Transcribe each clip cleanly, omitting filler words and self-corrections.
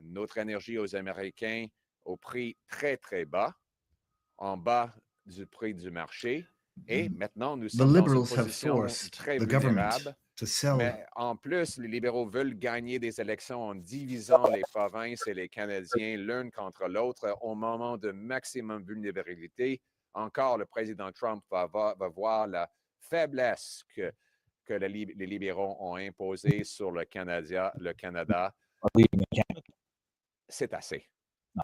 notre énergie aux Américains au prix très, très bas, en bas du prix du marché. Et maintenant, nous sommes dans une position très vulnérable. Mais en plus, les libéraux veulent gagner des élections en divisant les provinces et les Canadiens l'un contre l'autre au moment de maximum vulnérabilité. Encore, le président Trump va voir la faiblesse que les libéraux ont imposée sur le Canada. C'est assez.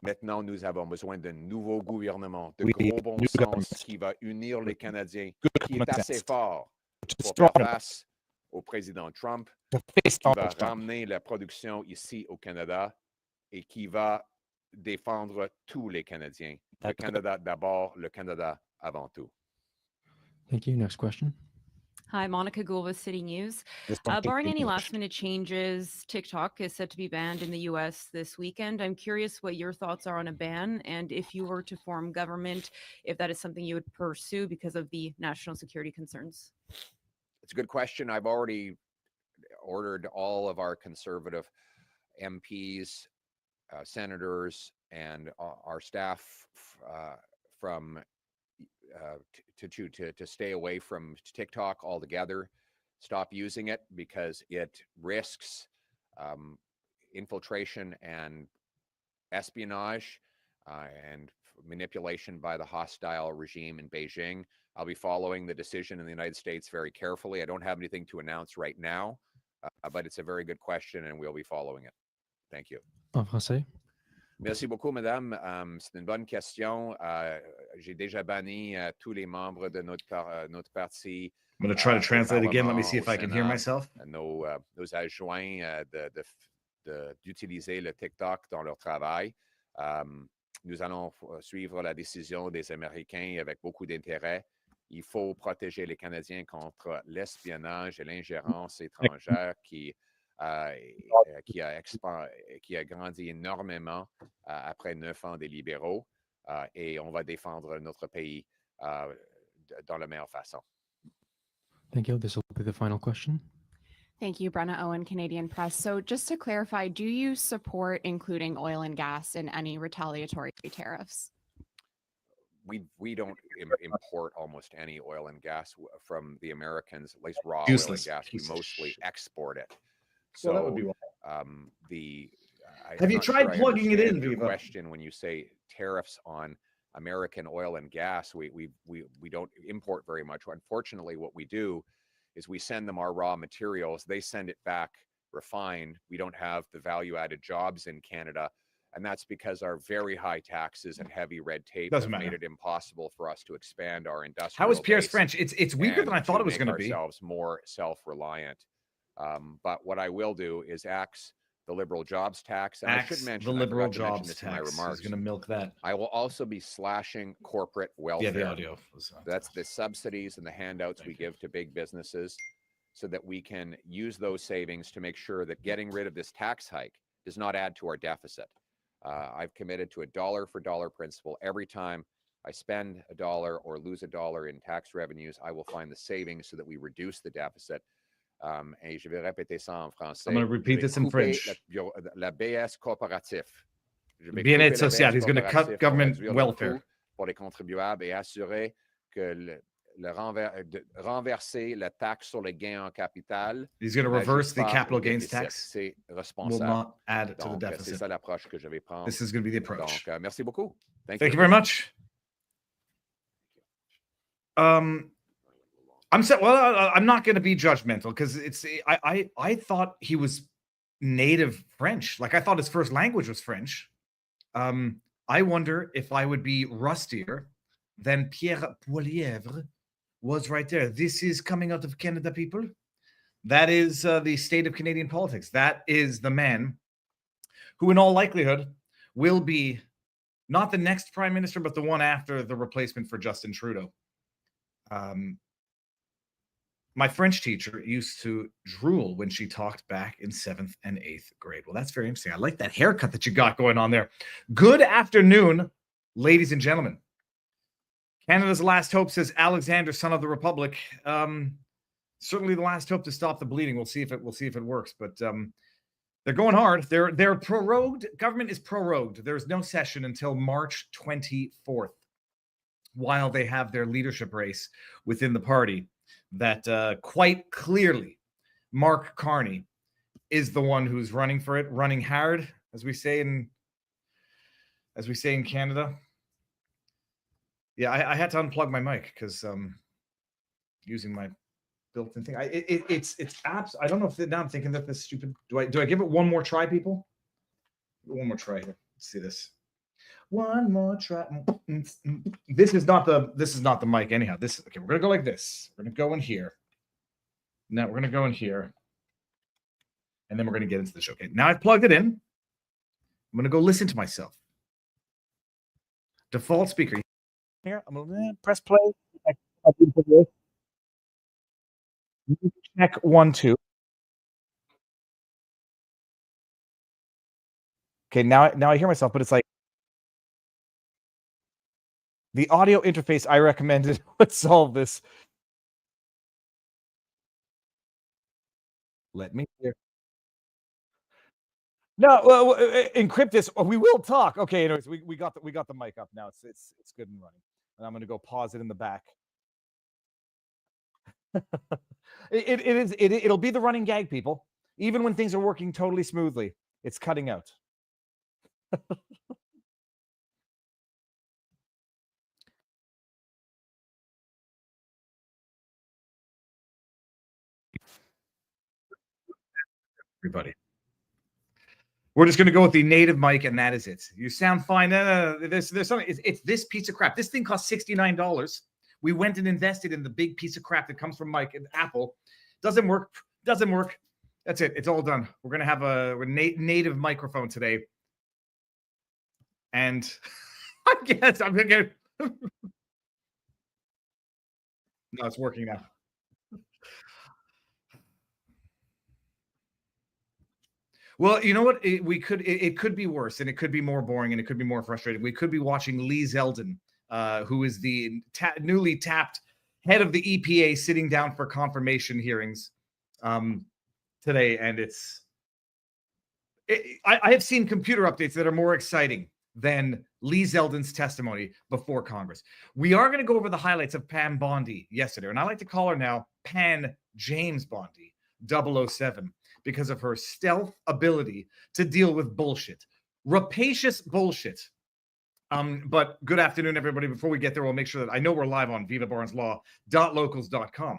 Maintenant, nous avons besoin d'un nouveau gouvernement de gros bon sens qui va unir les Canadiens, qui est assez fort pour faire face au président Trump, qui va ramener la production ici au Canada et qui va défendre tous les Canadiens. Le Canada d'abord, le Canada avant tout. Thank you. Next question. Hi, Monica Gould with City News. Barring any last-minute changes, TikTok is set to be banned in the U.S. this weekend. I'm curious what your thoughts are on a ban, and if you were to form government, if that is something you would pursue because of the national security concerns. It's a good question. I've already ordered all of our conservative MPs, senators, and our staff to stay away from TikTok altogether, stop using it because it risks infiltration and espionage and manipulation by the hostile regime in Beijing. I'll be following the decision in the United States very carefully. I don't have anything to announce right now, but it's a very good question and we'll be following it. Thank you. En français. Merci beaucoup, madame. C'est une bonne question. J'ai déjà banni tous les membres de notre parti. I'm going to try to translate again. Let me see if I can hear myself. Nos adjoints d'utiliser le TikTok dans leur travail. Nous allons suivre la décision des Américains avec beaucoup d'intérêt. Il faut protéger les Canadiens contre l'espionnage et l'ingérence étrangère qui a grandi énormément après 9 ans des libéraux et on va défendre notre pays dans la meilleure façon. Thank you. This will be the final question. Thank you, Brenna Owen, Canadian Press. So just to clarify, do you support including oil and gas in any retaliatory tariffs? We don't import almost any oil and gas from the Americans, at least raw Useless. oil and gas. We mostly export it. So that would be why. Have you tried plugging it in, Viva? Question when you say tariffs on American oil and gas, we don't import very much. Unfortunately, what we do is we send them our raw materials. They send it back refined. We don't have the value-added jobs in Canada, and that's because our very high taxes and heavy red tape have made it impossible for us to expand our industrial. How is Pierre's French? It's weaker than I thought it was going to be. Ourselves more self-reliant. But what I will do is axe the liberal jobs tax. And I should mention the liberal jobs tax. In my remarks. He's going to milk that. I will also be slashing corporate welfare. Yeah, the audio. That's the subsidies and the handouts we give to big businesses so that we can use those savings to make sure that getting rid of this tax hike does not add to our deficit. I've committed to a dollar for dollar principle. Every time I spend a dollar or lose a dollar in tax revenues, I will find the savings so that we reduce the deficit. Et je vais répéter ça en français. I'm going to repeat this in French. La BS coopératif. Bien-être social. He's going to cut government welfare. Pour les contribuables et assurer que renverser la taxe sur les gains en capital. He's going to reverse the capital gains tax. C'est responsable. Will not add to the deficit. C'est ça l'approche que je vais prendre. This is going to be the approach. Donc, merci beaucoup. Thank you very much. I'm not going to be judgmental because I thought he was native French. Like I thought his first language was French. I wonder if I would be rustier than Pierre Poilievre was right there. This is coming out of Canada, people. That is the state of Canadian politics. That is the man who, in all likelihood, will be not the next prime minister, but the one after the replacement for Justin Trudeau. My French teacher used to drool when she talked back in 7th and 8th grade. Well, that's very interesting. I like that haircut that you got going on there. Good afternoon, ladies and gentlemen. Canada's last hope, says Alexander, son of the Republic. Certainly the last hope to stop the bleeding. We'll see if it works. But They're going hard. They're prorogued. Government is prorogued. There's no session until March 24th, while they have their leadership race within the party that quite clearly Mark Carney is the one who's running for it, running hard, as we say in Canada. Yeah, I had to unplug my mic because using my built-in thing. It's apps. I don't know if now I'm thinking that this is stupid. Do I give it one more try, people? One more try here. Let's see this. One more try. This is not the mic anyhow. Okay. We're gonna go like this. We're gonna go in here. Now we're gonna go in here, and then we're gonna get into the show. Okay. Now I've plugged it in. I'm gonna go listen to myself. Default speaker. Here, I'm gonna press play. Check 1, 2. Okay, now I hear myself, but it's like the audio interface I recommended would solve this. Let me hear. No, well, encrypt this. We will talk. Okay, anyways, we got the mic up now. It's good and running. And I'm going to go pause it in the back. It'll be the running gag, people. Even when things are working totally smoothly, it's cutting out. Everybody. We're just going to go with the native mic, and that is it. You sound fine. There's something. It's this piece of crap. This thing costs $69. We went and invested in the big piece of crap that comes from Mike and Apple. Doesn't work. Doesn't work. That's it. It's all done. We're going to have a native microphone today. And I guess I'm going to get... No, it's working now. Well, you know what? It could be worse, and it could be more boring, and it could be more frustrating. We could be watching Lee Zeldin, who is the newly tapped head of the EPA, sitting down for confirmation hearings today, and I have seen computer updates that are more exciting than Lee Zeldin's testimony before Congress. We are going to go over the highlights of Pam Bondi yesterday, and I like to call her now Pan James Bondi 007. Because of her stealth ability to deal with bullshit, rapacious bullshit. But good afternoon, everybody. Before we get there, we'll make sure that I know we're live on vivabarneslaw.locals.com.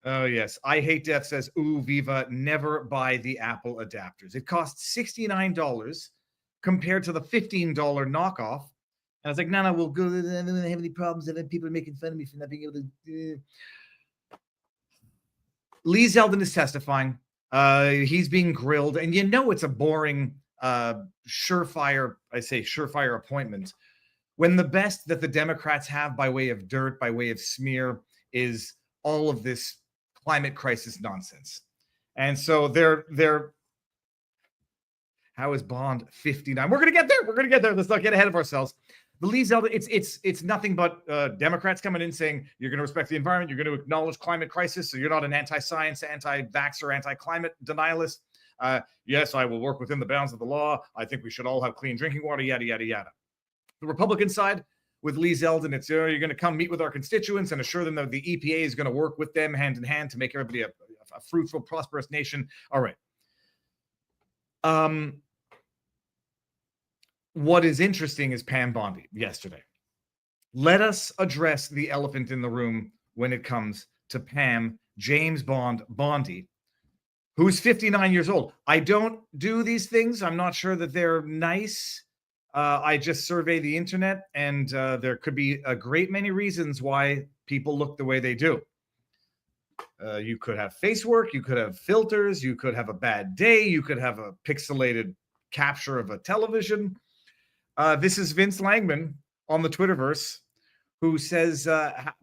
Oh, yes. I Hate Death says, ooh, Viva, never buy the Apple adapters. It costs $69 compared to the $15 knockoff. And I was like, no, we'll go. I don't have any problems. And then people are making fun of me for not being able to. Lee Zeldin is testifying. He's being grilled, and it's a boring, surefire appointment when the best that the Democrats have by way of dirt, by way of smear, is all of this climate crisis nonsense. And so they're how is Bond 59? We're gonna get there. Let's not get ahead of ourselves. The Lee Zeldin, it's nothing but Democrats coming in saying you're going to respect the environment, you're going to acknowledge climate crisis, so you're not an anti-science, anti-vaxxer, anti-climate denialist. Yes, I will work within the bounds of the law. I think we should all have clean drinking water, yada, yada, yada. The Republican side with Lee Zeldin, it's you're going to come meet with our constituents and assure them that the EPA is going to work with them hand in hand to make everybody a fruitful, prosperous nation. All right. What is interesting is Pam Bondi yesterday. Let us address the elephant in the room when it comes to Pam James Bondi, who's 59 years old. I don't do these things. I'm not sure that they're nice. I just survey the internet, and there could be a great many reasons why people look the way they do. You could have face work. You could have filters. You could have a bad day. You could have a pixelated capture of a television. This is Vince Langman on the Twitterverse, who says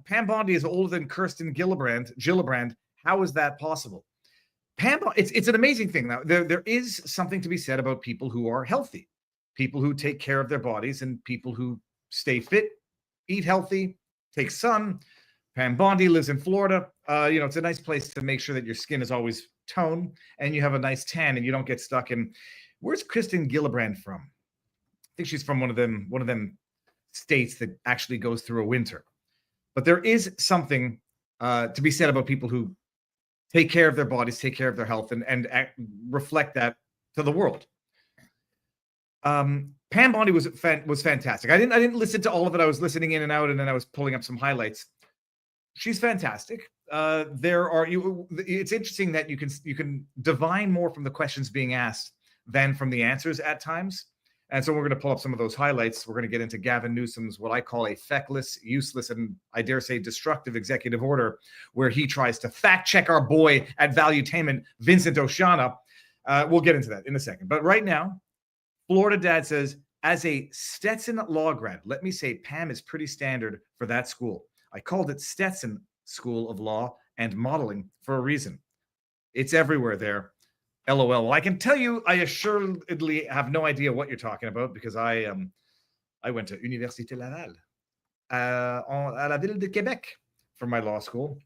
Pam Bondi is older than Kirsten Gillibrand. How is that possible? It's an amazing thing. Now, there is something to be said about people who are healthy, people who take care of their bodies, and people who stay fit, eat healthy, take sun. Pam Bondi lives in Florida. It's a nice place to make sure that your skin is always tone and you have a nice tan and you don't get stuck in. Where's Kristen Gillibrand from? I think she's from one of them states that actually goes through a winter. But there is something to be said about people who take care of their bodies, take care of their health, and reflect that to the world. Pam Bondi was fantastic. I didn't listen to all of it. I was listening in and out, and then I was pulling up some highlights. She's fantastic. It's interesting that you can divine more from the questions being asked than from the answers at times. And so we're going to pull up some of those highlights. We're going to get into Gavin Newsom's what I call a feckless, useless, and I dare say destructive executive order, where he tries to fact check our boy at Valuetainment, Vincent Oshana. We'll get into that in a second. But right now, Florida Dad says, as a Stetson law grad, let me say Pam is pretty standard for that school. I called it Stetson School of Law and Modeling for a reason. It's everywhere there. LOL. Well, I can tell you, I assuredly have no idea what you're talking about because I went to Université Laval à la Ville de Québec for my law school.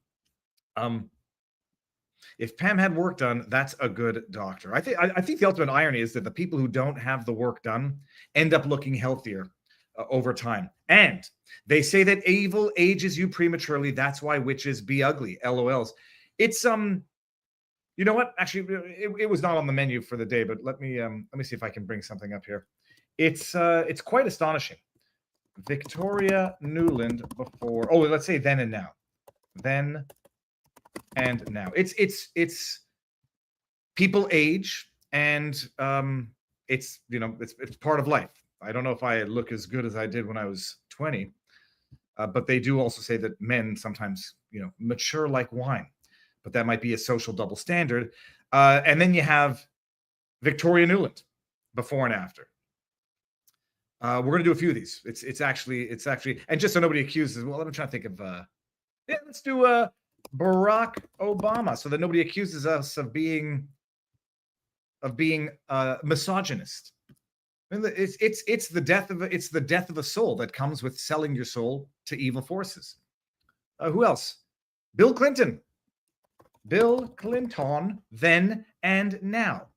If Pam had work done, that's a good doctor. I think the ultimate irony is that the people who don't have the work done end up looking healthier over time. And they say that evil ages you prematurely. That's why witches be ugly. LOLs. It's you know what? Actually, it was not on the menu for the day, but let me see if I can bring something up here. It's quite astonishing. Victoria Newland before. Oh, let's say then and now. Then and now. It's people age, and it's part of life. I don't know if I look as good as I did when I was 20, but they do also say that men sometimes mature like wine. But that might be a social double standard. And then you have Victoria Newland, before and after. We're going to do a few of these. It's actually, and just so nobody accuses. Well, I'm trying to think of. Let's do Barack Obama, so that nobody accuses us of being misogynist. And it's the death of a soul that comes with selling your soul to evil forces. Who else? Bill Clinton. Bill Clinton, then and now.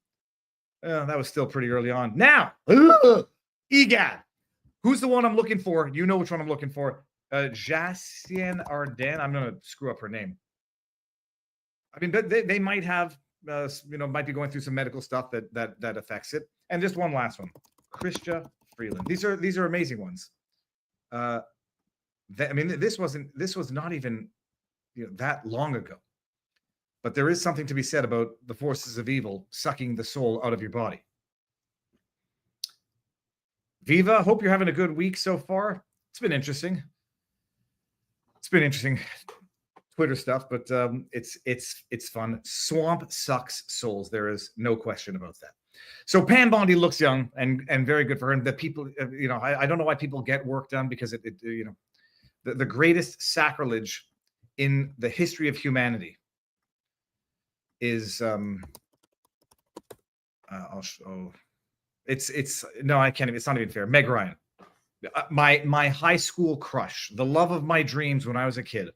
That was still pretty early on. Now, EGAD. Who's the one I'm looking for? You know which one I'm looking for. Jassienne Arden. I'm going to screw up her name. I mean, they might have, might be going through some medical stuff that affects it. And just one last one. Chrystia Freeland. These are amazing ones. This was not even that long ago. But there is something to be said about the forces of evil sucking the soul out of your body. Viva, hope you're having a good week so far. It's been interesting. Twitter stuff, but it's fun. Swamp sucks souls. There is no question about that. So Pam Bondi looks young and very good for her. And the people, I don't know why people get work done, because the greatest sacrilege in the history of humanity is no, I can't even, it's not even fair. Meg Ryan, my high school crush, the love of my dreams when I was a kid.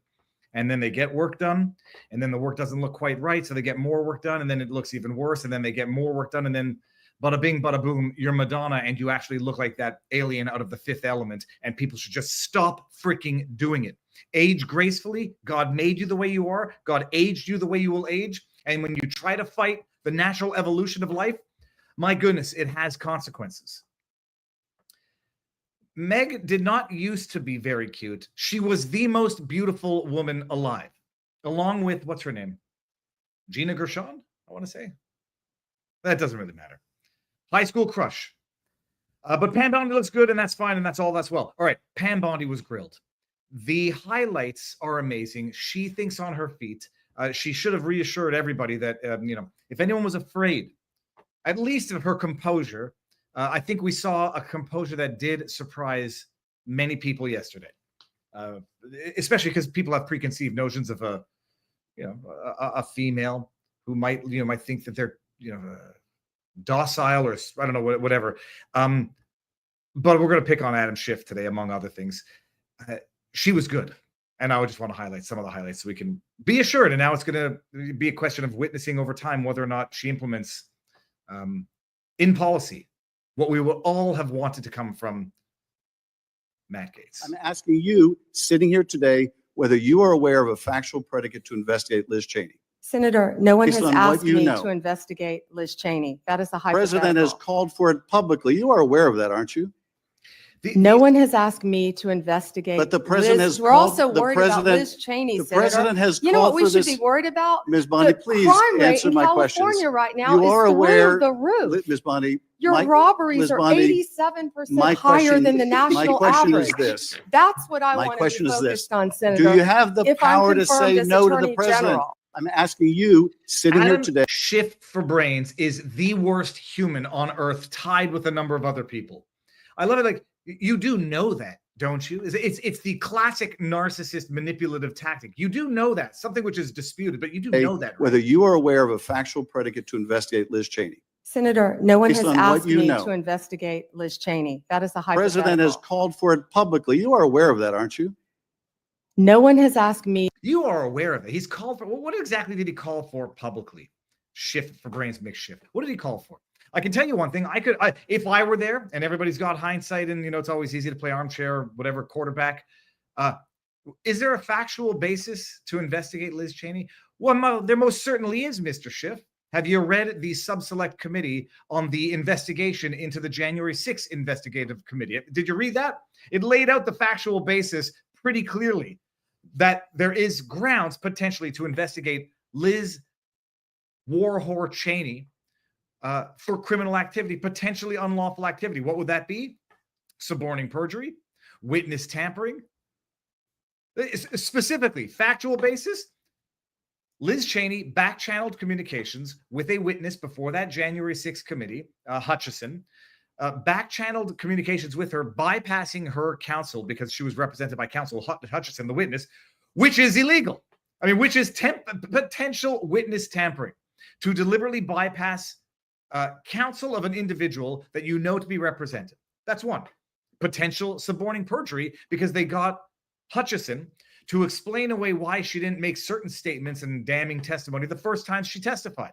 And then they get work done, and then the work doesn't look quite right, so they get more work done, and then it looks even worse, and then they get more work done, and then bada bing, bada boom, you're Madonna, and you actually look like that alien out of The Fifth Element, and people should just stop freaking doing it. Age gracefully. God made you the way you are. God aged you the way you will age. And when you try to fight the natural evolution of life, my goodness, it has consequences. Meg did not used to be very cute. She was the most beautiful woman alive, along with, what's her name? Gina Gershon, I want to say. That doesn't really matter. High school crush. But Pam Bondi looks good, and that's fine, and that's all that's well. All right, Pam Bondi was grilled. The highlights are amazing. She thinks on her feet. She should have reassured everybody that, if anyone was afraid, at least of her composure, I think we saw a composure that did surprise many people yesterday, especially because people have preconceived notions of a female who might think that they're, docile, or I don't know, whatever. But we're going to pick on Adam Schiff today, among other things. She was good. And I would just want to highlight some of the highlights so we can be assured. And now it's going to be a question of witnessing over time whether or not she implements in policy what we will all have wanted to come from Matt Gaetz. I'm asking you, sitting here today, whether you are aware of a factual predicate to investigate Liz Cheney. Senator, no one Based has on what asked you me know. to investigate Liz Cheney. That is a The president has hypothetical. called for it publicly. You are aware of that, aren't you? No one has asked me to investigate. But the president Liz. has We're called- also the worried about president- Liz Cheney, The Senator. president has You know what called we for should this. be worried about? Ms. Bondi, The please crime rate answer in my questions. California right now You is are through aware, the roof. Ms. Bondi, Your my- robberies Ms. are Bondi, 87% my higher question- than the my national question average. is this. That's what I My want to question be is this. focused on, Senator. Do you have the if I'm power to confirmed say as no to the Attorney president? General. I'm asking you, sitting here Adam today. Schiff for brains is the worst human on earth, tied with a number of other people. I love it. Like, you do know that, don't you? It's the classic narcissist manipulative tactic. You do know that, something which is disputed, but you do know that. Right? Whether you are aware of a factual predicate to investigate Liz Cheney. Senator, no one Based has on what asked you me know. to investigate Liz Cheney. That is a The hypothetical. president has called for it publicly. You are aware of that, aren't you? No one has asked me. You are aware of it. He's called for, what exactly did he call for publicly? Schiff for brains, mixed Schiff. What did he call for? I can tell you one thing. If I were there, and everybody's got hindsight, and it's always easy to play armchair or whatever quarterback. Is there a factual basis to investigate Liz Cheney? Well, there most certainly is, Mr. Schiff. Have you read the sub-select committee on the investigation into the January 6th investigative committee? Did you read that? It laid out the factual basis pretty clearly that there is grounds potentially to investigate Liz war whore Cheney for criminal activity, potentially unlawful activity. What would that be? Suborning perjury, witness tampering. Specifically, factual basis, Liz Cheney back-channeled communications with a witness before that January 6th committee, Hutchison, back-channeled communications with her, bypassing her counsel because she was represented by counsel Hutchison, the witness, which is illegal. I mean, which is potential witness tampering, to deliberately bypass counsel of an individual that you know to be represented. That's one. Potential suborning perjury because they got Hutchison to explain away why she didn't make certain statements and damning testimony the first time she testified.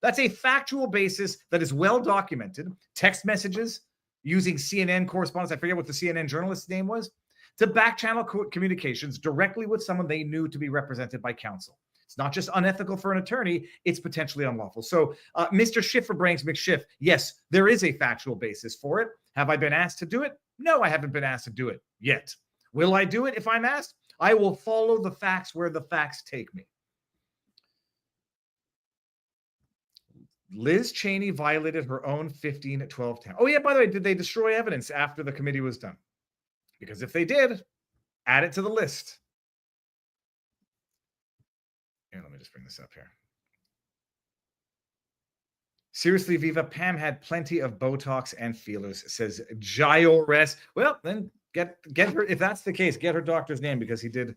That's a factual basis that is well documented. Text messages using CNN correspondence, I forget what the CNN journalist's name was, to back-channel communications directly with someone they knew to be represented by counsel. It's not just unethical for an attorney, it's potentially unlawful. So Mr. Schiff for brains, McSchiff, yes, there is a factual basis for it. Have I been asked to do it? No, I haven't been asked to do it yet. Will I do it if I'm asked? I will follow the facts where the facts take me. Liz Cheney violated her own 15-12-10. Oh, yeah, by the way, did they destroy evidence after the committee was done? Because if they did, add it to the list. Here, let me just bring this up here. Seriously, Viva, Pam had plenty of Botox and feelers, says Jaires. Well, then get her, if that's the case, get her doctor's name because he did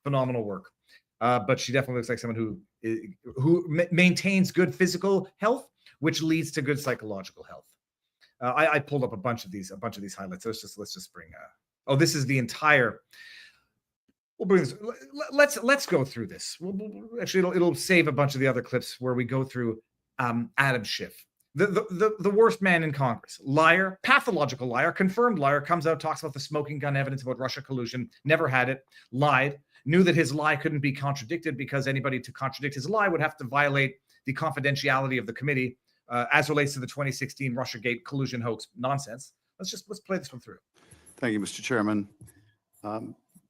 phenomenal work. But she definitely looks like someone who maintains good physical health, which leads to good psychological health. I pulled up a bunch of these highlights. Let's just bring. Oh, this is the entire. We'll bring this. Let's go through this. Actually, it'll save a bunch of the other clips where we go through Adam Schiff, the worst man in Congress, liar, pathological liar, confirmed liar, comes out, talks about the smoking gun evidence about Russia collusion, never had it, lied, knew that his lie couldn't be contradicted because anybody to contradict his lie would have to violate the confidentiality of the committee as relates to the 2016 Russiagate collusion hoax nonsense. Let's play this one through. Thank you, Mr. Chairman.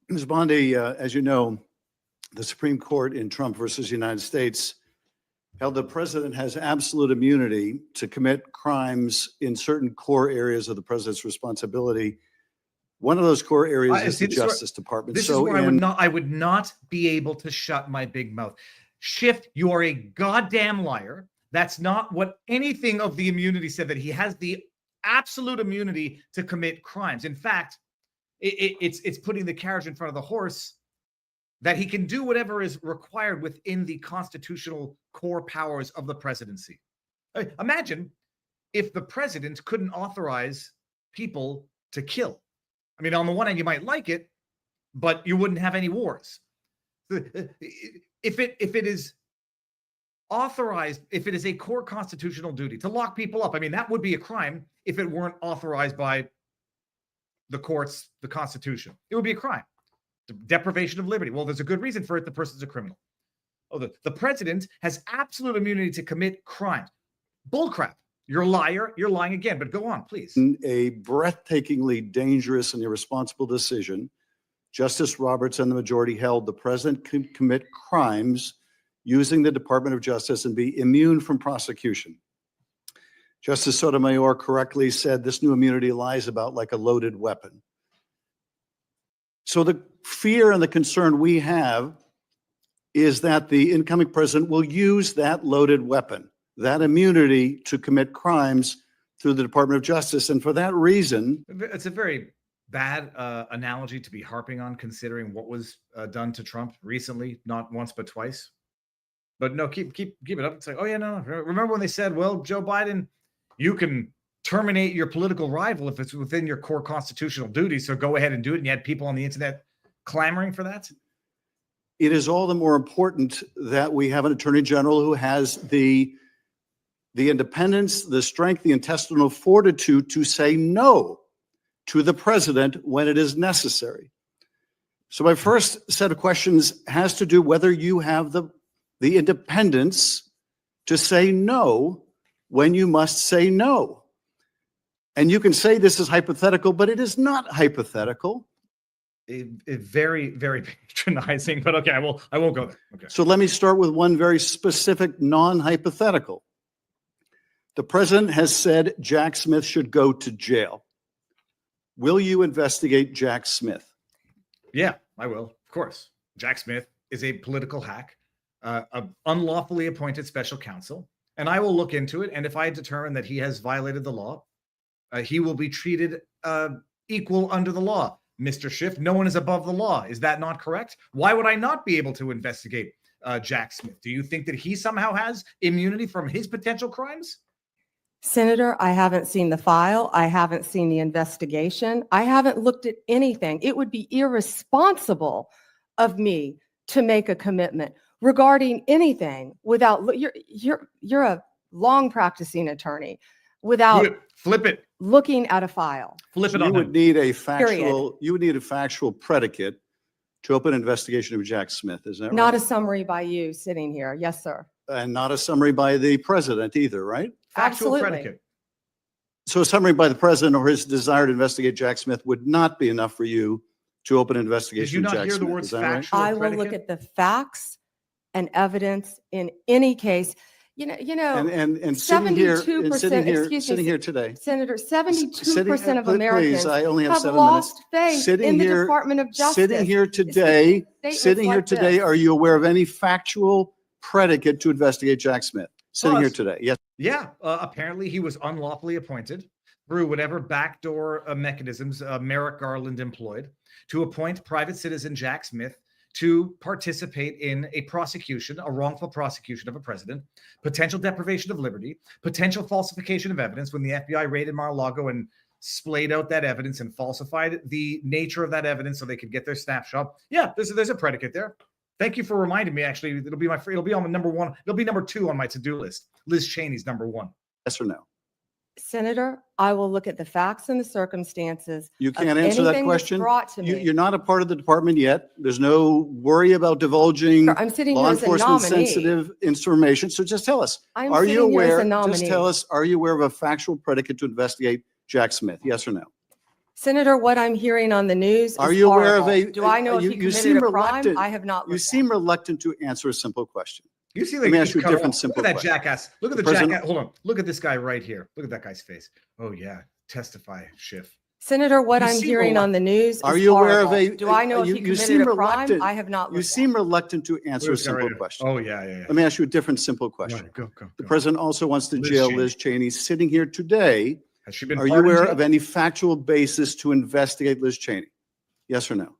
Ms. Bondi, as you know, the Supreme Court in Trump versus United States held the president has absolute immunity to commit crimes in certain core areas of the president's responsibility. One of those core areas is the Justice Department. This is where I would not be able to shut my big mouth. Schiff, you are a goddamn liar. That's not what anything of the immunity said, that he has the absolute immunity to commit crimes. In fact, it's putting the carriage in front of the horse, that he can do whatever is required within the constitutional core powers of the presidency. Imagine if the president couldn't authorize people to kill. I mean, on the one hand, you might like it, but you wouldn't have any wars. If it is authorized, if it is a core constitutional duty to lock people up, I mean, that would be a crime if it weren't authorized by the courts, the Constitution. It would be a crime. Deprivation of liberty. Well, there's a good reason for it. The person's a criminal. Oh, the president has absolute immunity to commit crimes. Bullcrap. You're a liar. You're lying again. But go on, please. In a breathtakingly dangerous and irresponsible decision, Justice Roberts and the majority held the president can commit crimes using the Department of Justice and be immune from prosecution. Justice Sotomayor correctly said this new immunity lies about like a loaded weapon. So the fear and the concern we have is that the incoming president will use that loaded weapon, that immunity, to commit crimes through the Department of Justice. And for that reason, it's a very bad analogy to be harping on, considering what was done to Trump recently, not once but twice. But no, keep it up. It's like, oh yeah, no. Remember when they said, well, Joe Biden, you can terminate your political rival if it's within your core constitutional duty, so go ahead and do it. And you had people on the internet clamoring for that. it is all the more important that we have an attorney general who has the independence, the strength, the intestinal fortitude to say no to the president when it is necessary. So my first set of questions has to do whether you have the independence to say no when you must say no. And you can say this is hypothetical, but it is not hypothetical. Very, very patronizing, but okay, I won't go there. Okay. So let me start with one very specific non-hypothetical. The president has said Jack Smith should go to jail. Will you investigate Jack Smith? Yeah, I will, of course. Jack Smith is a political hack, an unlawfully appointed special counsel, and I will look into it. And if I determine that he has violated the law, he will be treated equal under the law. Mr. Schiff, no one is above the law. Is that not correct? Why would I not be able to investigate Jack Smith? Do you think that he somehow has immunity from his potential crimes? Senator, I haven't seen the file. I haven't seen the investigation. I haven't looked at anything. It would be irresponsible of me to make a commitment regarding anything without, you're a long practicing attorney, without Flip it. looking at a file. Flip it You on would him. need a factual, you would need a factual predicate to open an investigation of Jack Smith, is that Not right? a summary by you sitting here. Yes, sir. And not a summary by the president either, right? Factual Absolutely. predicate. So a summary by the president or his desire to investigate Jack Smith would not be enough for you to open an Did investigation you of not Jack hear the Smith, words is that right? factual I will look predicate? at the facts and evidence in any case. You know, And sitting here, 72%, excuse me, here today. Senator, sitting- 72% of please, Americans I only have have 7 minutes. lost faith Sitting in the here- Department of Justice. Sitting here today, Statements like are this. you aware of any factual predicate to investigate Jack Smith? Sitting here Pause. today, yes. Yeah, apparently he was unlawfully appointed through whatever backdoor mechanisms Merrick Garland employed to appoint private citizen Jack Smith to participate in a prosecution, a wrongful prosecution of a president, potential deprivation of liberty, potential falsification of evidence when the FBI raided Mar-a-Lago and splayed out that evidence and falsified the nature of that evidence so they could get their snapshot. Yeah, there's a predicate there. Thank you for reminding me. Actually, it'll be on number one. It'll be number 2 on my to-do list. Liz Cheney's number 1. Yes or no? Senator, I will look at the facts and the circumstances. You of can't answer that anything that's question? brought to me. You're not a part of the department yet. There's no worry about divulging I'm sitting here law as a enforcement nominee. sensitive information. So just tell us, I'm are you sitting here as a aware, just nominee. tell us, are you aware of a factual predicate to investigate Jack Smith? Yes or no? Senator, what I'm hearing on the news Are is you aware of horrible. a- Do I know if you- he you seem committed a crime? reluctant. I have not You looked seem at it. reluctant to answer a simple question. You see, Let me ask you a different Look simple at that question. jackass. Look at The the president- jackass. Hold on. Look at this guy right here. Look at that guy's face. Oh yeah, testify, Schiff. Senator, what You I'm seem hearing on the news Are is you aware of horrible. a- Do I know if you- he you committed seem a crime? reluctant. I have not You looked seem at it. reluctant to answer a Look at this guy right simple here. question. Oh yeah. Let me ask you a different simple question. Right, go. The president also wants to Liz jail Cheney. Liz Cheney. Sitting here today, Has she been? are you pardoned aware yet? of any factual basis to investigate Liz Cheney? Yes or no?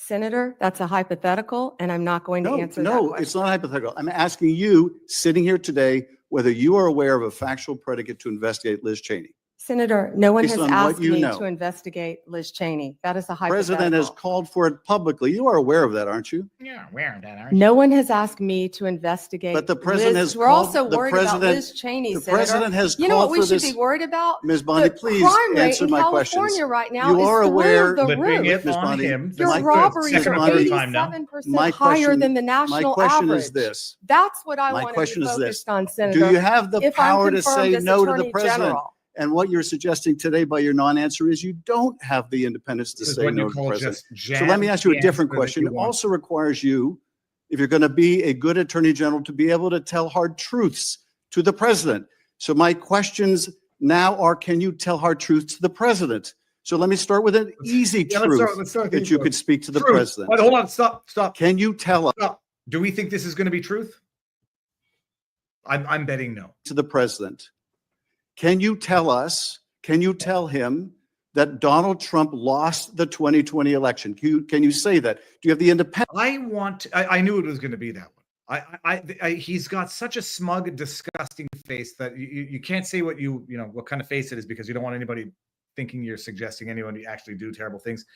Senator, that's a hypothetical, and I'm not going to answer that No, question. it's not hypothetical. I'm asking you, sitting here today, whether you are aware of a factual predicate to investigate Liz Cheney. Senator, no one Based has on what asked you me know. to investigate Liz Cheney. That is a The president has hypothetical. called for it publicly. You are aware of that, aren't you? Yeah, aware of that, aren't you? No one has asked me to investigate. But the president Liz. has We're called- also the worried about president- Liz Cheney, the Senator. president has You know what called we for should this- be worried about? Ms. Bondi, The please crime rate answer in my California questions. right now You is are through aware- the Flipping roof. it Ms. on Bondi, him. Your my- robberies Ms. are Bondi, 87% my higher question- than the My national question average. is this. That's what I My want to question be is this. focused on, Senator. Do you have the if I'm power to confirmed say as no to the Attorney president? General. And what you're suggesting today by your non-answer is you don't have the independence to This is say what no you to the call president. just So let me ask you a jam different the answer that question. you It want. also requires you, if you're going to be a good attorney general, to be able to tell hard truths to the president. So my questions now are, can you tell hard truths to the president? So let me start with an easy Yeah, truth let's start with that these you ones. could speak to the Truth. president. Wait, hold on, stop. Can you tell us Stop. Do we think this is going to be truth? I'm betting no. to the president, can you tell him that Donald Trump lost the 2020 election? Can you say that? Do you have the independence? I knew it was going to be that one. He's got such a smug, disgusting face that you can't say what what kind of face it is, because you don't want anybody thinking you're suggesting anyone to actually do terrible things.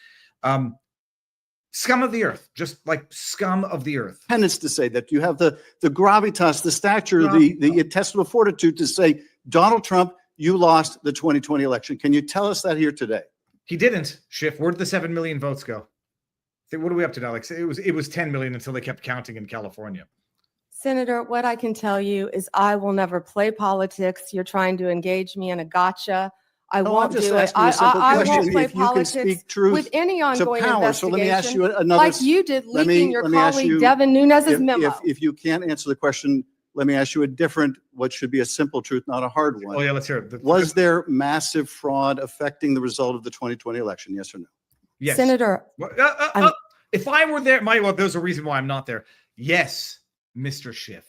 Scum of the earth, just like scum of the earth. Independence to say that? You have the gravitas, the stature, the intestinal fortitude to say, Donald Trump, you lost the 2020 election. Can you tell us that here today? He didn't. Schiff, where did the 7 million votes go? What are we up to now? Like, it was 10 million until they kept counting in California. Senator, what I can tell you is I will never play politics. You're trying to engage me in a gotcha. I No, won't I'm just do it. asking you a simple I question. won't play If you can politics speak truth with any to ongoing power. So investigation. let me ask you another. Like you did let me- leaking your let me ask colleague you, Devin Nunes's memo. If you can't answer the question, let me ask you a different, what should be a simple truth, not a hard one. Oh yeah, let's hear it. Was there massive fraud affecting the result of the 2020 election? Yes or no? Yes. Senator, If I were there, there's a reason why I'm not there. Yes, Mr. Schiff.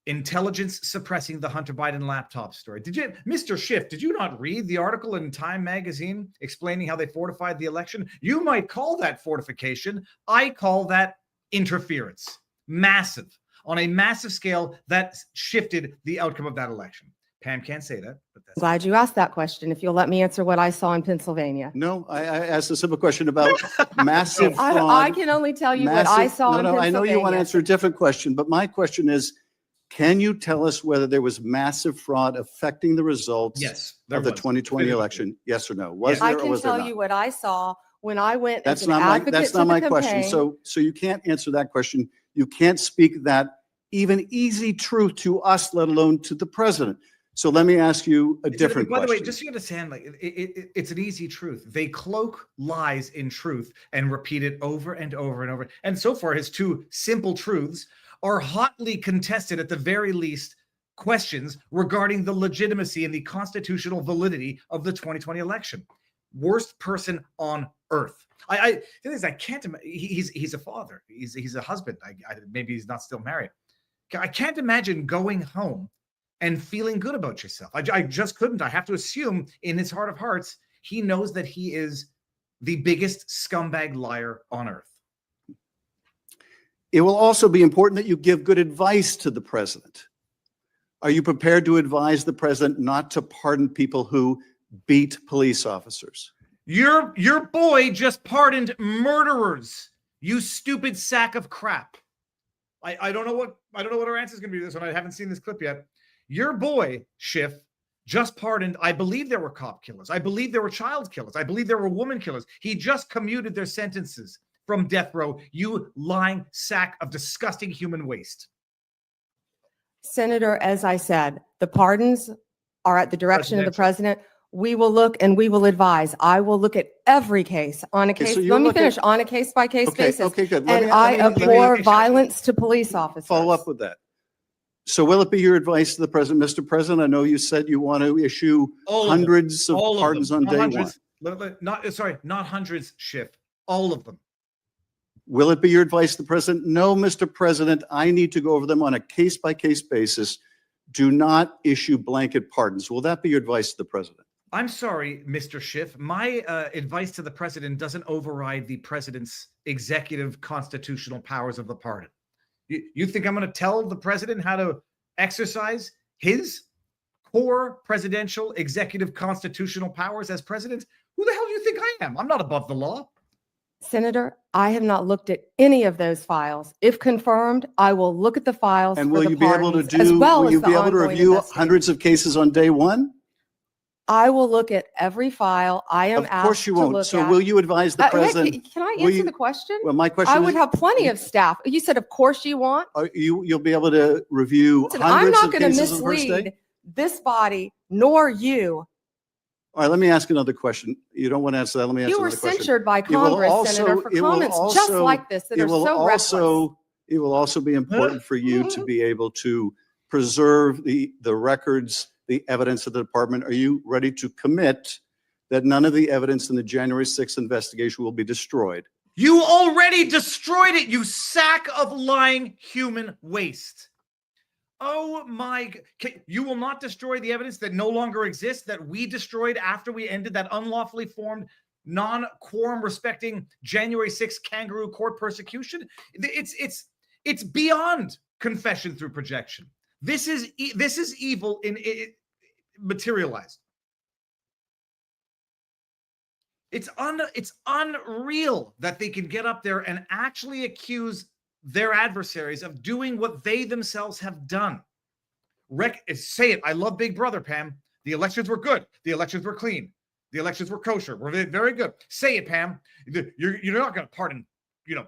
Intelligence suppressing the Hunter Biden laptop story. Mr. Schiff, did you not read the article in Time magazine explaining how they fortified the election? You might call that fortification. I call that interference. Massive. On a massive scale that shifted the outcome of that election. Pam can't say that, but that's glad you asked that question. If you'll let me answer what I saw in Pennsylvania. No, I asked a simple question about massive fraud. I can only tell you what I saw in Pennsylvania. I know you want to answer a different question, but my question is, can you tell us whether there was massive fraud affecting the results of the 2020 election? Yes or no? Was I there or can was there tell not? you what I saw when I went That's as an not my, advocate that's to not the my campaign. question. So you can't answer that question. You can't speak that even easy truth to us, let alone to the president. So let me ask you a different question. By the way, just so you understand, like it's an easy truth. They cloak lies in truth and repeat it over and over and over. And so far, his two simple truths are hotly contested, at the very least, questions regarding the legitimacy and the constitutional validity of the 2020 election. Worst person on earth. The thing is, I can't imagine. He's a father. He's a husband. Maybe he's not still married. I can't imagine going home and feeling good about yourself. I just couldn't. I have to assume in his heart of hearts, he knows that he is the biggest scumbag liar on earth. It will also be important that you give good advice to the president. Are you prepared to advise the president not to pardon people who beat police officers? Your boy just pardoned murderers. You stupid sack of crap. I don't know what our answer is going to be to this one. I haven't seen this clip yet. Your boy, Schiff, just pardoned, I believe there were cop killers. I believe there were child killers. I believe there were woman killers. He just commuted their sentences from death row. You lying sack of disgusting human waste. Senator, as I said, the pardons are at the direction of the president. We will look and we will advise. I will look at every case on a case. so Let me finish. On a case-by-case basis. Okay, good. And I abhor violence to police officers. Follow up with that. So will it be your advice to the president, Mr. President? I know you said you want to issue hundreds of pardons on day one. Not hundreds, Schiff. All of them. Will it be your advice to the president? No, Mr. President, I need to go over them on a case-by-case basis. Do not issue blanket pardons. Will that be your advice to the president? I'm sorry, Mr. Schiff. My advice to the president doesn't override the president's executive constitutional powers of the pardon. You think I'm going to tell the president how to exercise his core presidential, executive, constitutional powers as president? Who the hell do you think I am? I'm not above the law. Senator, I have not looked at any of those files. If confirmed, I will look at the files And for will the you be able to pardons, as do, well will as you the be able to ongoing review investigation. hundreds of cases on day one? I will look at every file I am Of course asked you to won't. look So at. will you advise the Hey, president? can I will answer you- the question? Well, my question I is, would have plenty of staff. You said, of course you want. you'll be able to review Listen, I'm hundreds not of going to cases on the first day? mislead this body nor you. All right, let me ask another question. You don't want to answer that. Let me answer You were another question. censured by It will Congress, also- Senator, for it will comments just also- like this that It are will so reckless. it will also be important for you to be able to preserve the records, the evidence of the department. Are you ready to commit that none of the evidence in the January 6th investigation will be destroyed? You already destroyed it, you sack of lying human waste. Oh my, you will not destroy the evidence that no longer exists, that we destroyed after we ended that unlawfully formed, non-quorum respecting January 6th kangaroo court persecution? It's beyond confession through projection. This is evil in materialized. It's unreal that they can get up there and actually accuse their adversaries of doing what they themselves have done. Say it. I love Big Brother, Pam. The elections were good. The elections were clean. The elections were kosher. We're very good. Say it, Pam. You're not going to pardon,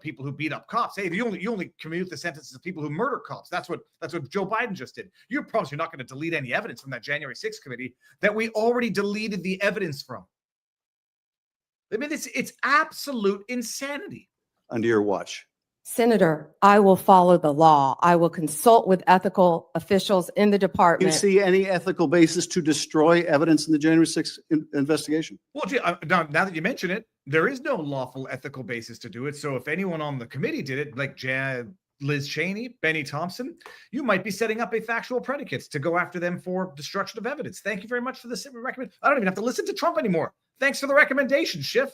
people who beat up cops. Hey, you only commute the sentences of people who murder cops. That's what Joe Biden just did. You promise you're not going to delete any evidence from that January 6th committee that we already deleted the evidence from. I mean, it's absolute insanity. Under your watch. Senator, I will follow the law. I will consult with ethical officials in the Do you department. see any ethical basis to destroy evidence in the January 6th investigation? Well, gee, now that you mention it, there is no lawful ethical basis to do it. So if anyone on the committee did it, like Liz Cheney, Benny Thompson, you might be setting up a factual predicates to go after them for destruction of evidence. Thank you very much for the recommendation. I don't even have to listen to Trump anymore. Thanks for the recommendation, Schiff.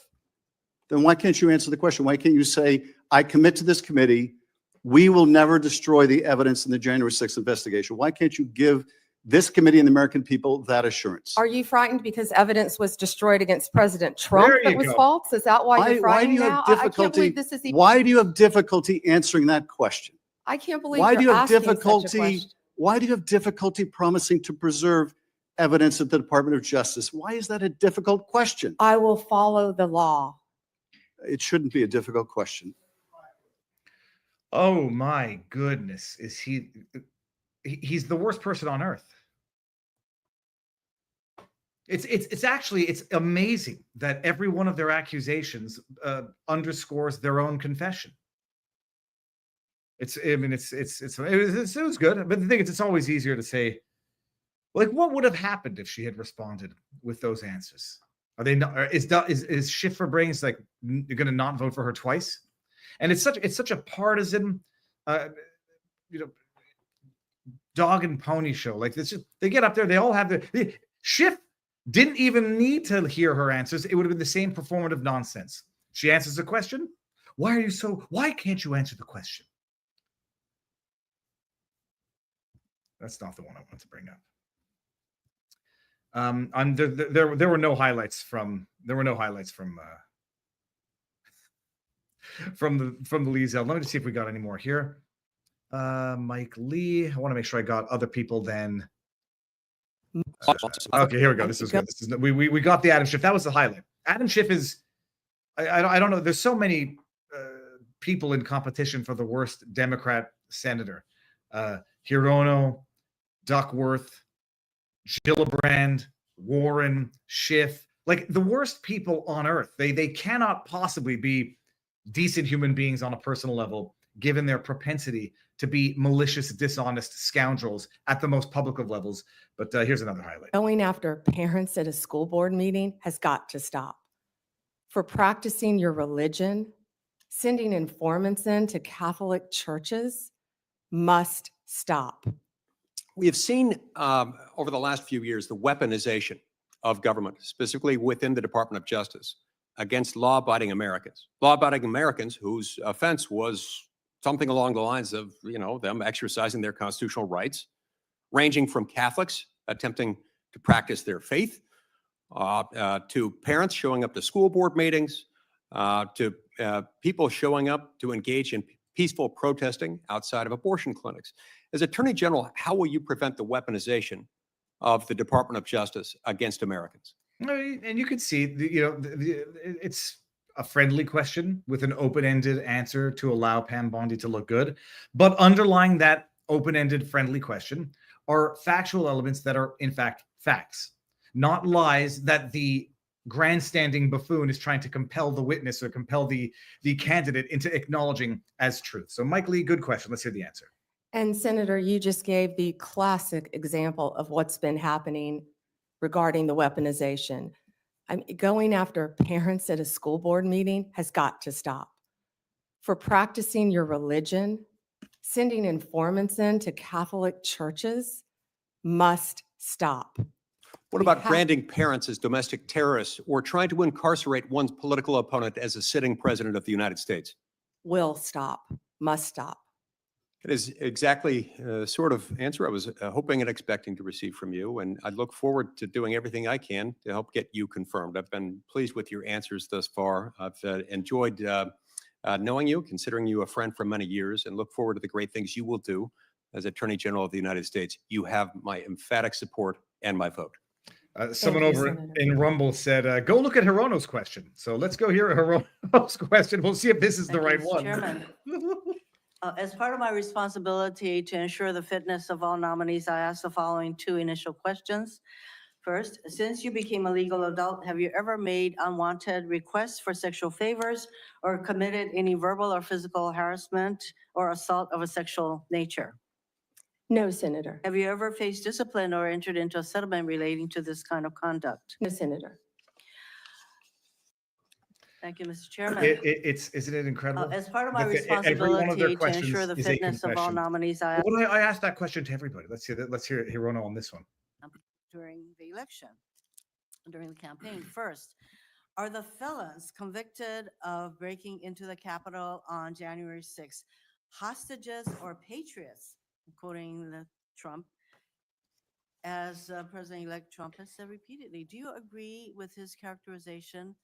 Then why can't you answer the question? Why can't you say, I commit to this committee, we will never destroy the evidence in the January 6th investigation? Why can't you give this committee and the American people that assurance? Are you frightened because evidence was destroyed against President Trump There that you was go. false? Is that why you're Why do frightened you have now? I can't difficulty? believe this is even, Why do you have difficulty answering that question? I can't believe Why do you you're have asking such a difficulty? question. Why do you have difficulty promising to preserve evidence at the Department of Justice? Why is that a difficult question? I will follow the law. It shouldn't be a difficult question. Oh my goodness. He's the worst person on earth. It's amazing that every one of their accusations underscores their own confession. It was good, but the thing is, it's always easier to say, like, what would have happened if she had responded with those answers? Are they not? Is Schiff for brains like going to not vote for her twice? And it's such a partisan, dog and pony show. Like this, they get up there, they all have Schiff didn't even need to hear her answers. It would have been the same performative nonsense. She answers the question. Why can't you answer the question? That's not the one I want to bring up. There were no highlights from the Lee zone. Let me just see if we got any more here. Mike Lee. I want to make sure I got other people than. Okay, here we go. This is good. We got the Adam Schiff. That was the highlight. Adam Schiff is. I don't know. There's so many people in competition for the worst Democrat senator. Hirono, Duckworth, Gillibrand, Warren, Schiff, like the worst people on earth. They cannot possibly be decent human beings on a personal level, given their propensity to be malicious, dishonest scoundrels at the most public of levels. But here's another highlight. Going after parents at a school board meeting has got to stop. For practicing your religion, sending informants into Catholic churches must stop. We have seen over the last few years the weaponization of government, specifically within the Department of Justice, against law-abiding Americans. Law-abiding Americans whose offense was something along the lines of, them exercising their constitutional rights, ranging from Catholics attempting to practice their faith, to parents showing up to school board meetings, to people showing up to engage in peaceful protesting outside of abortion clinics. As Attorney General, how will you prevent the weaponization of the Department of Justice against Americans? And you can see, it's a friendly question with an open-ended answer to allow Pam Bondi to look good. But underlying that open-ended friendly question are factual elements that are, in fact, facts, not lies that the grandstanding buffoon is trying to compel the witness or compel the candidate into acknowledging as truth. So, Mike Lee, good question. Let's hear the answer. And Senator, you just gave the classic example of what's been happening regarding the weaponization. Going after parents at a school board meeting has got to stop. For practicing your religion, sending informants into Catholic churches must stop. What about branding parents as domestic terrorists or trying to incarcerate one's political opponent as a sitting president of the United States? Will stop, must stop. It is exactly the sort of answer I was hoping and expecting to receive from you, and I look forward to doing everything I can to help get you confirmed. I've been pleased with your answers thus far. I've enjoyed knowing you, considering you a friend for many years, and look forward to the great things you will do as Attorney General of the United States. You have my emphatic support and my vote. Someone you, over Senator. in Rumble said, go look at Hirono's question. So let's go hear Hirono's question. We'll see if this is the Thank you, right Mr. one. Chairman. As part of my responsibility to ensure the fitness of all nominees, I ask the following two initial questions. First, since you became a legal adult, have you ever made unwanted requests for sexual favors or committed any verbal or physical harassment or assault of a sexual nature? No, Senator. Have you ever faced discipline or entered into a settlement relating to this kind of conduct? No, Senator. Thank you, Mr. Chairman. Isn't it incredible? As part of my that every one of their responsibility to ensure the questions is a fitness of all confession. nominees, I Well, I asked that question to everybody. Let's hear Hirono on this one. during the election, during the campaign. First, are the felons convicted of breaking into the Capitol on January 6th hostages or patriots, quoting Trump, as President-elect Trump has said repeatedly? Do you agree with his characterization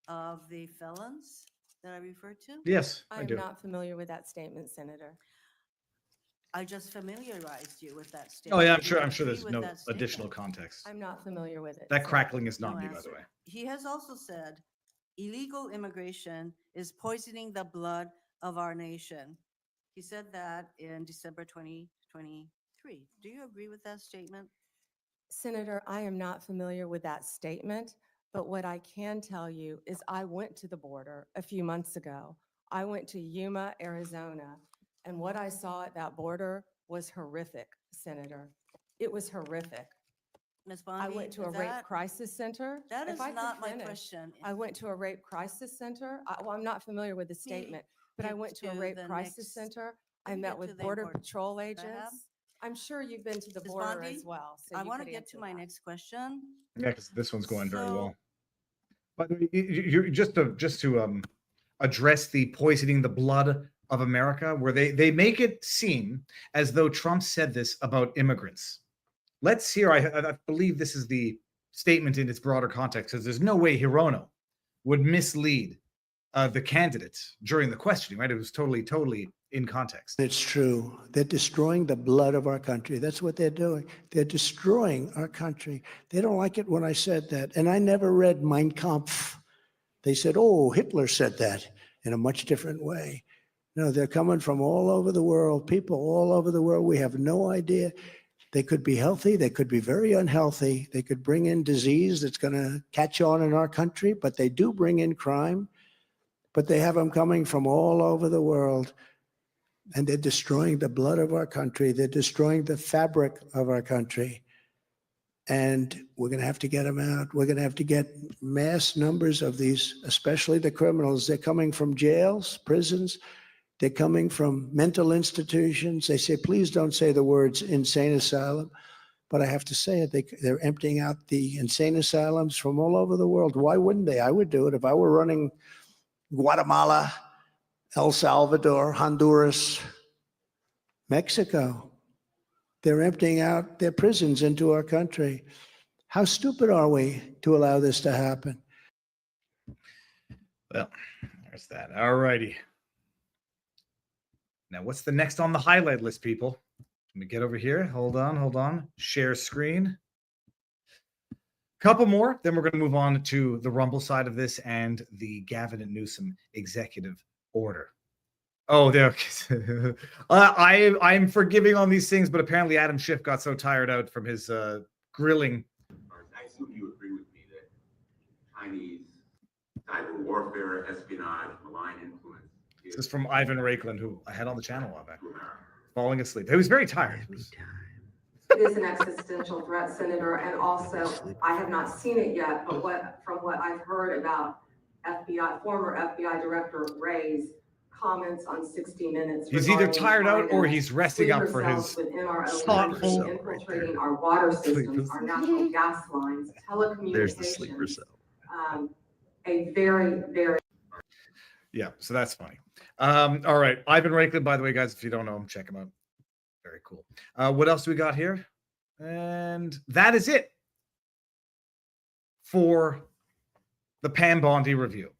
of the felons that I referred to? Yes, I I am do. not familiar with that statement, Senator. I just familiarized you with that Oh statement. yeah, Do you I'm sure agree there's with no that statement? additional context. I'm not familiar with it. That so- crackling is not No me, by the answer. way. He has also said illegal immigration is poisoning the blood of our nation. He said that in December 2023. Do you agree with that statement? Senator, I am not familiar with that statement, but what I can tell you is I went to the border a few months ago. I went to Yuma, Arizona, and what I saw at that border was horrific, Senator. It was horrific. Ms. I Bondi, went to a rape crisis center. That If is I could not my finish, question. I went to a rape crisis center. Well, I'm not familiar with the statement, but I get went to a to rape the crisis next- center. let I me met get to with the Border important- Patrol I have? agents. I'm sure you've been to the Ms. border Bondi, as well. So I you want to could get answer to my that. next question. Yeah, because this one's going very So- well. But you're just to address the poisoning the blood of America, where they make it seem as though Trump said this about immigrants. Let's hear. I believe this is the statement in its broader context, because there's no way Hirono would mislead the candidate during the questioning. Right? It was totally in context. It's true. They're destroying the blood of our country. That's what they're doing. They're destroying our country. They don't like it when I said that. And I never read Mein Kampf. They said, oh, Hitler said that in a much different way. No, they're coming from all over the world, people all over the world. We have no idea. They could be healthy. They could be very unhealthy. They could bring in disease that's going to catch on in our country, but they do bring in crime. But they have them coming from all over the world. And they're destroying the blood of our country. They're destroying the fabric of our country. And we're going to have to get them out. We're going to have to get mass numbers of these, especially the criminals. They're coming from jails, prisons. They're coming from mental institutions. They say, please don't say the words insane asylum. But I have to say it. They're emptying out the insane asylums from all over the world. Why wouldn't they? I would do it if I were running Guatemala, El Salvador, Honduras, Mexico. They're emptying out their prisons into our country. How stupid are we to allow this to happen? Well, there's that. All righty. Now, what's the next on the highlight list, people? Let me get over here. Hold on. Share screen. Couple more, then we're going to move on to the Rumble side of this and the Gavin and Newsom executive order. Oh, there. I'm forgiving on these things, but apparently Adam Schiff got so tired out from his grilling. I assume you agree with me that Chinese cyber warfare, espionage, malign influence. This is from Ivan Raikland, who I had on the channel while back. Falling asleep. He was very tired. It is an existential threat, Senator, and also I have not seen it yet, but from what I've heard about former FBI Director Wray's comments on 60 Minutes. He's either regarding tired out or China he's resting up for his within our own thoughtful. country, infiltrating our water systems, our natural gas lines, telecommunications. There's the sleeper cell. A very, very. Yeah, so that's funny. All right, Ivan Raikland, by the way, guys, if you don't know him, check him out. Very cool. What else do we got here? And that is it for the Pam Bondi review.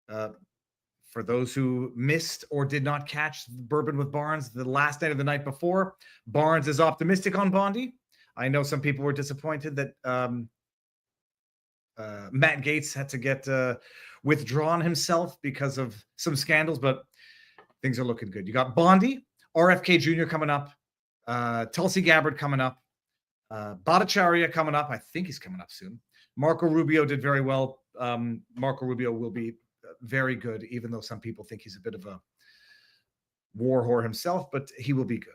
For those who missed or did not catch Bourbon with Barnes the last night of the night before, Barnes is optimistic on Bondi. I know some people were disappointed that Matt Gaetz had to get withdrawn himself because of some scandals, but things are looking good. You got Bondi, RFK Jr. coming up, Tulsi Gabbard coming up, Bhattacharya coming up. I think he's coming up soon. Marco Rubio did very well. Marco Rubio will be very good, even though some people think he's a bit of a war whore himself, but he will be good.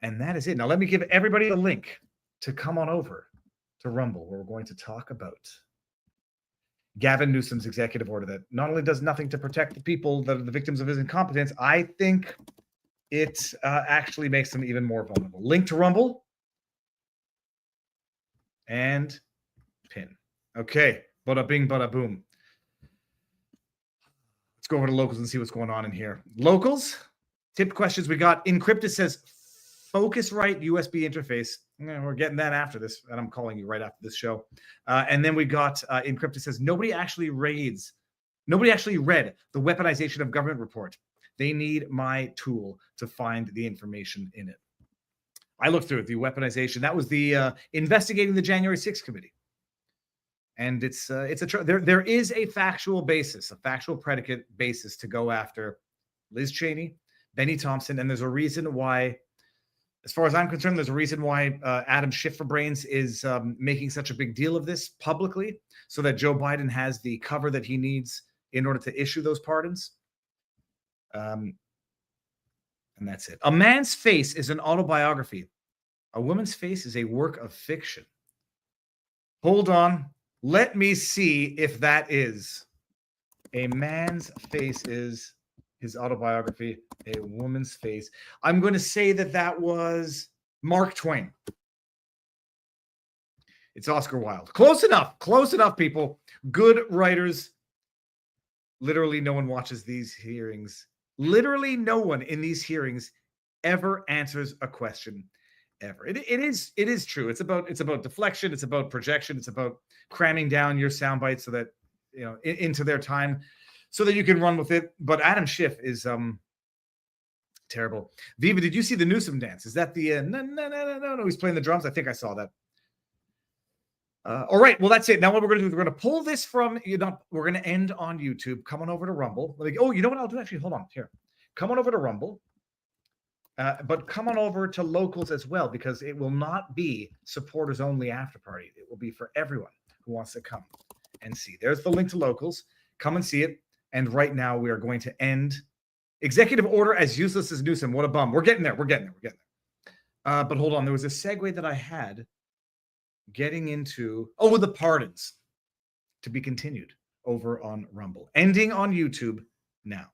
And that is it. Now, let me give everybody a link to come on over to Rumble, where we're going to talk about Gavin Newsom's executive order that not only does nothing to protect the people that are the victims of his incompetence, I think it actually makes them even more vulnerable. Link to Rumble and pin. Okay, bada bing, bada boom. Let's go over to locals and see what's going on in here. Locals, tipped questions we got. Encrypted says Focusrite USB interface. We're getting that after this, and I'm calling you right after this show. And then we got Encrypted says nobody actually read the weaponization of government report. They need my tool to find the information in it. I looked through it, the weaponization. That was the investigating the January 6th committee. And there is a factual basis, a factual predicate basis to go after Liz Cheney, Benny Thompson, and there's a reason why, as far as I'm concerned, there's a reason why Adam Schiff for Brains is making such a big deal of this publicly, so that Joe Biden has the cover that he needs in order to issue those pardons. And that's it. A man's face is an autobiography. A woman's face is a work of fiction. Hold on. Let me see if that is. A man's face is his autobiography. A woman's face. I'm going to say that was Mark Twain. It's Oscar Wilde. Close enough. Close enough, people. Good writers. Literally no one watches these hearings. Literally no one in these hearings ever answers a question ever. It is true. It's about deflection. It's about projection. It's about cramming down your sound bites so that, into their time so that you can run with it. But Adam Schiff is terrible. Viva, did you see the Newsom dance? Is that the no, he's playing the drums. I think I saw that. All right, well, that's it. Now what we're going to do is we're going to pull this from, we're going to end on YouTube. Come on over to Rumble. You know what I'll do? Actually, hold on here. Come on over to Rumble. But come on over to locals as well, because it will not be supporters only after party. It will be for everyone who wants to come and see. There's the link to locals. Come and see it. And right now we are going to end executive order as useless as Newsom. What a bum. We're getting there. But hold on. There was a segue that I had getting into, the pardons, to be continued over on Rumble. Ending on YouTube now.